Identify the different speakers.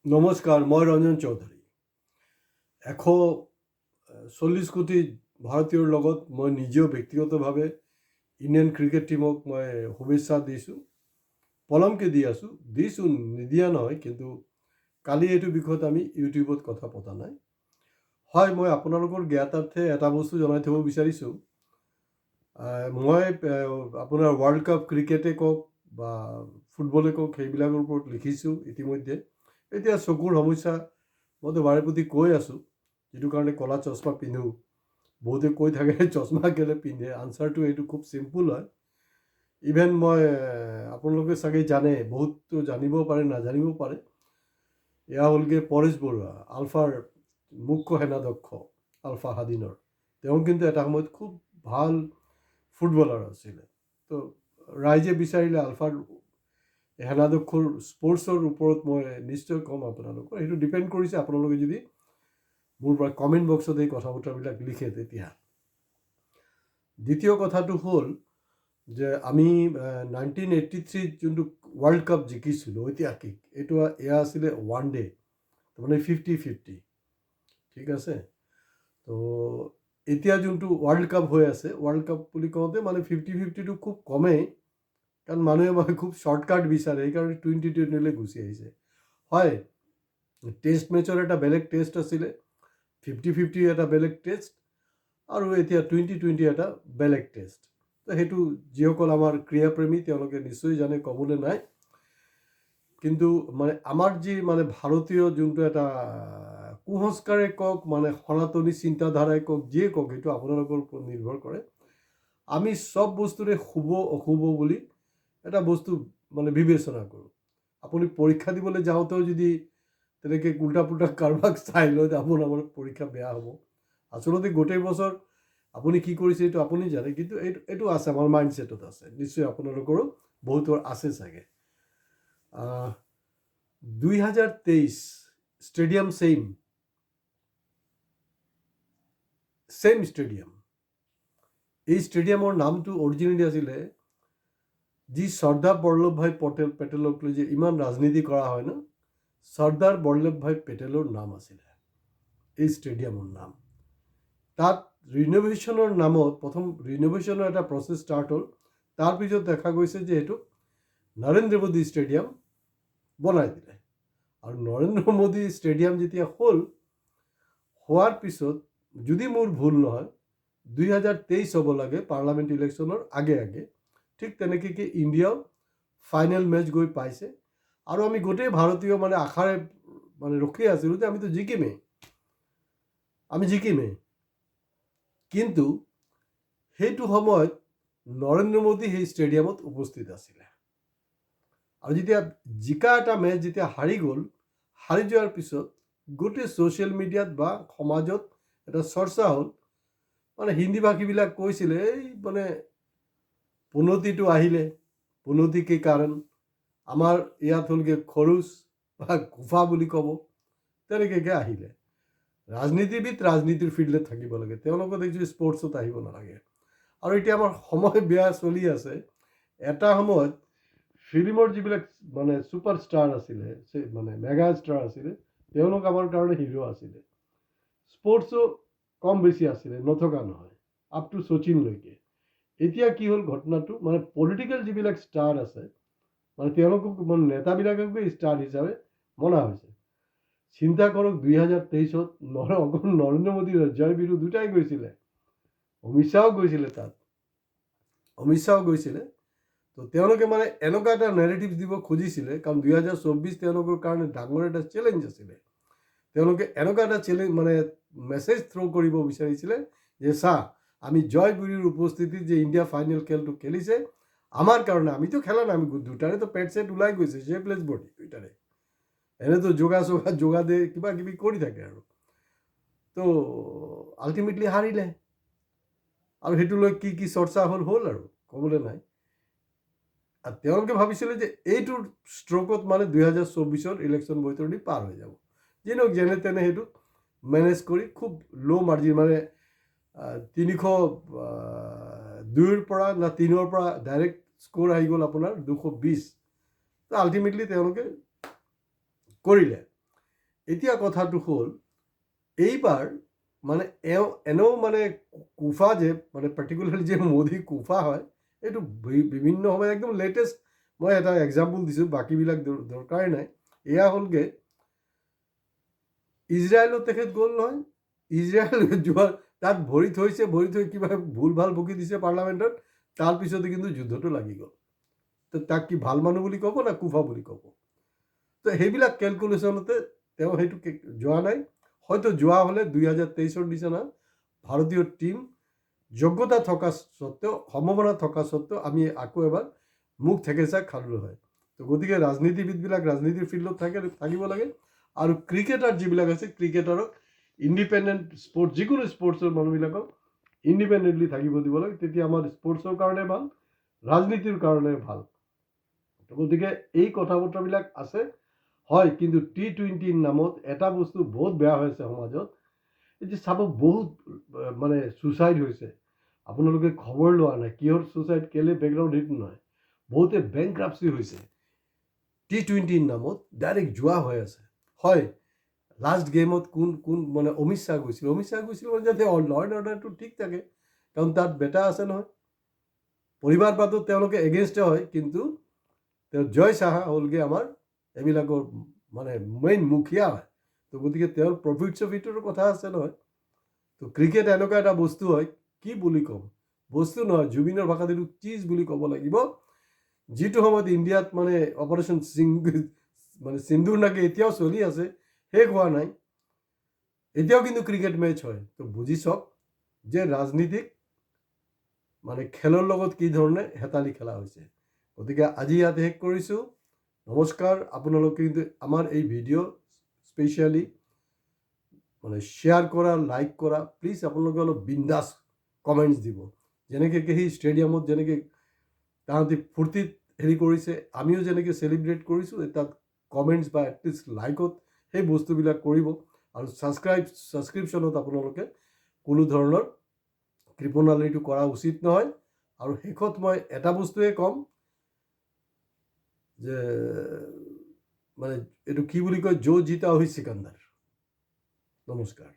Speaker 1: নমস্কাৰ, মই ৰঞ্জন চৌধুৰী। 140 কোটি ভাৰতীয়ৰ লগত মই নিজেও ব্যক্তিগতভাৱে ইণ্ডিয়ান ক্ৰিকেট টীমক মই শুভেচ্ছা দিছোঁ, পলমকৈ দি আছোঁ, নিদিয়া নহয়, কিন্তু কালি এইটো বিষয়ত আমি ইউটিউবত কথা পতা নাই। হয়, মই আপোনালোকৰ জ্ঞাতাৰ্থে এটা বস্তু জনাই থ'ব বিচাৰিছোঁ। মই আপোনাৰ ৱৰ্ল্ড কাপ ক্ৰিকেটে কওক বা ফুটবলে কওক, সেইবিলাকৰ ওপৰত লিখিছোঁ ইতিমধ্যে। এতিয়া চকুৰ সমস্যা মইতো বাৰে প্ৰতি কৈ আছোঁ, যিটো কাৰণে ক'লা চশমা পিন্ধোঁ। বহুতে কৈ থাকে চশমা কেলৈ পিন্ধে, আনচাৰটো এইটো খুব চিম্পুল হয়। ইভেন মই আপোনালোকে চাগে জানে, বহুতো জানিব পাৰে, নাজানিব পাৰে। এয়া হ'লগৈ পৰেশ বৰুৱা, আলফাৰ মুখ্য সেনাধ্যক্ষ আলফা স্বাধীনৰ। তেওঁ কিন্তু এটা সময়ত খুব ভাল ফুটবলাৰ আছিলে। তো ৰাইজে বিচাৰিলে আলফাৰ সেনাধ্যক্ষৰ স্পৰ্টছৰ ওপৰত মই নিশ্চয় ক'ম আপোনালোকৰ। সেইটো ডিপেণ্ড কৰিছে আপোনালোকে যদি মোৰ পৰা কমেণ্ট বক্সত এই কথা বতৰাবিলাক লিখে তেতিয়া। দ্বিতীয় কথাটো হ'ল যে আমি 1983 যোনটো ৱৰ্ল্ড কাপ জিকিছিলোঁ ঐতিহাসিক, এয়া আছিলে ওৱান ডে, তাৰমানে 50-50, ঠিক আছে। তো এতিয়া যোনটো ৱৰ্ল্ড কাপ হৈ আছে, ৱৰ্ল্ড কাপ বুলি কওঁতে মানে 50-50টো খুব কমেই, কাৰণ মানুহে খুব শ্বৰ্টকাট বিচাৰে, সেইকাৰণে 2020লৈ গুচি আহিছে। হয়, টেষ্ট মেচৰ এটা বেলেগ টেষ্ট আছিলে, 50-50 এটা বেলেগ টেষ্ট, আৰু এতিয়া 2020 এটা বেলেগ টেষ্ট। তো সেইটো যিসকল আমাৰ ক্ৰীড়াপ্ৰেমী তেওঁলোকে নিশ্চয় জানে, ক'বলৈ নাই। কিন্তু মানে আমাৰ যি মানে ভাৰতীয় যোনটো এটা কুসংস্কাৰে কওক, মানে সনাতনী চিন্তাধাৰাই কওক, যিয়ে কওক, সেইটো আপোনালোকৰ ওপৰত নিৰ্ভৰ কৰে। আমি চব বস্তুৰে শুভ অশুভ বুলি এটা বস্তু মানে বিবেচনা কৰোঁ। আপুনি পৰীক্ষা দিবলৈ যাওঁতেও যদি তেনেকৈ উল্টা পুল্টা কাৰোবাক চাই লয়, আপোনাৰ পৰীক্ষা বেয়া হ'ব। আচলতে গোটেই বছৰ আপুনি কি কৰিছে এইটো আপুনি জানে, কিন্তু এইটো আছে, আমাৰ মাইণ্ডছেটত আছে, নিশ্চয় আপোনালোকৰো বহুতৰ আছে চাগে। 2023 ষ্টেডিয়াম ছেইম ষ্টেডিয়াম। এই ষ্টেডিয়ামৰ নামটো অৰিজিনেলি আছিলে, যি চৰ্দাৰ বল্লভভাই পেটেলক লৈ যে ইমান ৰাজনীতি কৰা হয় ন, চৰ্দাৰ বল্লভভাই পেটেলৰ নাম আছিলে এই ষ্টেডিয়ামৰ নাম। তাত ৰিন'ভেশ্যনৰ নামত প্ৰথম ৰিন'ভেশ্যনৰ এটা প্ৰচেছ ষ্টাৰ্ট হ'ল। তাৰপিছত দেখা গৈছে যে এইটো নৰেন্দ্ৰ মোদী ষ্টেডিয়াম বনাই দিলে। আৰু নৰেন্দ্ৰ মোদী ষ্টেডিয়াম যেতিয়া হোৱাৰ পিছত, যদি মোৰ ভুল নহয়, 2023 হ'ব লাগে, পাৰ্লামেণ্ট ইলেকশ্যনৰ আগে আগে। ঠিক তেনেকৈ ইণ্ডিয়াও ফাইনেল মেচ গৈ পাইছে, আৰু আমি গোটেই ভাৰতীয় মানে আশাৰে মানে ৰখি আছিলোঁ যে আমিতো জিকিমেই। কিন্তু সেইটো সময়ত নৰেন্দ্ৰ মোদী সেই ষ্টেডিয়ামত উপস্থিত আছিলে। আৰু যেতিয়া জিকা এটা মেচ যেতিয়া হাৰি যোৱাৰ পিছত গোটেই ছ'চিয়েল মিডিয়াত বা সমাজত এটা চৰ্চা হ'ল, মানে হিন্দী ভাষীবিলাক কৈছিলে, এই মানে পুনতিটো আহিলে, পুনতি কি কাৰণ, আমাৰ ইয়াত হ'লগৈ খৰুচ বা গোফা বুলি ক'ব, তেনেকৈ আহিলে। ৰাজনীতিবিদ ৰাজনীতিৰ ফিল্ডত থাকিব লাগে, তেওঁলোকে দেখিছোঁ স্পৰ্টছত আহিব নালাগে। আৰু এতিয়া আমাৰ সময় বেয়া চলি আছে। এটা সময়ত ফিল্মৰ যিবিলাক মানে ছুপাৰ ষ্টাৰ আছিলে, মানে মেগা ষ্টাৰ আছিলে, তেওঁলোক আমাৰ কাৰণে হিৰো আছিলে। স্পৰ্টছো কম বেছি আছিলে, নথকা নহয়, আপ টু শচীনলৈকে। এতিয়া কি হ'ল ঘটনাটো, মানে পলিটিকেল যিবিলাক ষ্টাৰ আছে, মানে তেওঁলোকক মানে নেতাবিলাককে ষ্টাৰ হিচাপে মনা হৈছে। চিন্তা কৰক, 2023-ত অকল নৰেন্দ্ৰ মোদী, জয় বিৰু দুটাই গৈছিলে, অমিত শ্বাহও গৈছিলে। তো তেওঁলোকে মানে এনেকুৱা এটা নেৰেটিভ দিব খুজিছিলে, কাৰণ 2024 তেওঁলোকৰ কাৰণে ডাঙৰ এটা চেলেঞ্জ আছিলে। তেওঁলোকে এনেকুৱা এটা মানে মেছেজ থ্ৰ' কৰিব বিচাৰিছিলে যে আমি জয় বিৰুৰ উপস্থিতিত যে ইণ্ডিয়া ফাইনেল খেলটো খেলিছে, আমাৰ কাৰণে, আমিতো খেলা নাই, আমি দুটাৰেতো পেট চেট ওলাই গৈছে, শ্বেপলেছ বডি দুইটাৰে, এনেতো যোগা দে কিবা কিবি কৰি থাকে আৰু। তো আল্টিমেটলি হাৰিলে, আৰু সেইটো লৈ কি চৰ্চা হ'ল আৰু ক'বলৈ নাই। আৰু তেওঁলোকে ভাবিছিলে যে এইটোৰ ষ্ট্ৰ'কত মানে 2024-ৰ ইলেকশ্যন বৈতৰণি পাৰ হৈ যাব। যেনে তেনে সেইটো মেনেজ কৰি খুব ল' মাৰ্জিন, মানে 302ৰ পৰা না 3ৰ পৰা ডাইৰেক্ট স্ক'ৰ আহি গ'ল আপোনাৰ 220। তো আল্টিমেটলি তেওঁলোকে কৰিলে। এতিয়া কথাটো হ'ল এইবাৰ মানে এনেও মানে কুফা যে মানে পাৰ্টিকুলাৰলি যে মোদী কুফা হয় এইটো বিভিন্ন সময় একদম লেটেষ্ট মই এটা এক্সাম্পল দিছোঁ, বাকীবিলাক দৰকাৰেই নাই। এয়া হ'লগৈ ইজৰাইলত তেখেত গ'ল নহয়, ইজৰাইল যোৱা তাত ভৰি থৈ কিবা ভুল ভাল বকি দিছে পাৰ্লামেণ্টত, তাৰপিছতে কিন্তু যুদ্ধটো লাগি গ'ল। তো তাক কি ভাল মানুহ বুলি ক'ব না কুফা বুলি ক'ব? তো সেইবিলাক কেলকুলেশ্যনতে তেওঁ সেইটো যোৱা নাই। হয়তো যোৱা হ'লে 2023-ৰ নিচিনা ভাৰতীয় টীম যোগ্যতা থকা সত্ত্বেও, সম্ভাৱনা থকা সত্ত্বেও আমি আকৌ এবাৰ মুখ থেকেচা খালো হয়। তো গতিকে ৰাজনীতিবিদবিলাক ৰাজনীতিৰ ফিল্ডত থাকিব লাগে, আৰু ক্ৰিকেটাৰ যিবিলাক আছে ক্ৰিকেটাৰক ইণ্ডিপেণ্ডেণ্ট স্পৰ্টছ, যিকোনো স্পৰ্টছৰ মানুহবিলাকক ইণ্ডিপেণ্ডেণ্টলি থাকিব দিব লাগে, তেতিয়া আমাৰ স্পৰ্টছৰ কাৰণে ভাল, ৰাজনীতিৰ কাৰণে ভাল। গতিকে এই কথা বতৰাবিলাক আছে হয়, কিন্তু T20 নামত এটা বস্তু বহুত বেয়া হৈছে সমাজত। এই যে চাব বহুত মানে ছুচাইড হৈছে, আপোনালোকে খবৰ লোৱা নাই কিহৰ ছুচাইড, কেলে বেকগ্ৰাউণ্ড সেইটো নহয়, বহুতে বেংক্ৰাপচি হৈছে T20 নামত, ডাইৰেক্ট যোৱা হৈ আছে। হয়, লাষ্ট গেমত কোন মানে অমিত শ্বাহ গৈছিল মানে যাতে ল এণ্ড অৰ্ডাৰটো ঠিক থাকে, কাৰণ তাত বেটা আছে নহয়। পৰিবাৰবাদত তেওঁলোকে এগেইনষ্টে হয়, কিন্তু তেওঁ জয় শ্বাহ হ'লগৈ আমাৰ এইবিলাকৰ মানে মেইন মুখিয়া হয়। তো গতিকে তেওঁৰ প্ৰফিটৰ কথা আছে নহয়। তো ক্ৰিকেট এনেকুৱা এটা বস্তু হয়, কি বুলি ক'ম, বস্তু নহয়, জুবিনৰ ভাষাত এইটো চিজ বুলি ক'ব লাগিব। যিটো সময়ত ইণ্ডিয়াত মানে অপাৰেশ্যন মানে সিন্দুৰ নাকি এতিয়াও চলি আছে, শেষ হোৱা নাই, এতিয়াও কিন্তু ক্ৰিকেট মেচ হয়। তো বুজি চাওক যে ৰাজনীতিক মানে খেলৰ লগত কি ধৰণে হেতালি খেলা হৈছে। গতিকে আজি ইয়াতে শেষ কৰিছোঁ। নমস্কাৰ। আপোনালোকে কিন্তু আমাৰ এই ভিডিঅ' স্পেচিয়েলি মানে শ্বেয়াৰ কৰা, লাইক কৰা, প্লিজ আপোনালোকে অলপ বিন্দাছ কমেণ্টছ দিব। যেনেকৈ সেই ষ্টেডিয়ামত যেনেকৈ তাহাঁতি ফূৰ্তিত হেৰি কৰিছে, আমিও যেনেকৈ চেলিব্ৰেট কৰিছোঁ, তাত কমেণ্টছ বা এটলিষ্ট লাইকত সেই বস্তুবিলাক কৰিব। আৰু ছাবস্ক্ৰিপশ্যনত আপোনালোকে কোনো ধৰণৰ কৃপণালীটো কৰা উচিত নহয়। আৰু শেষত মই এটা বস্তুৱে ক'ম যে মানে এইটো কি বুলি কয়, জো জিতা হুই সিকান্দাৰ। নমস্কাৰ।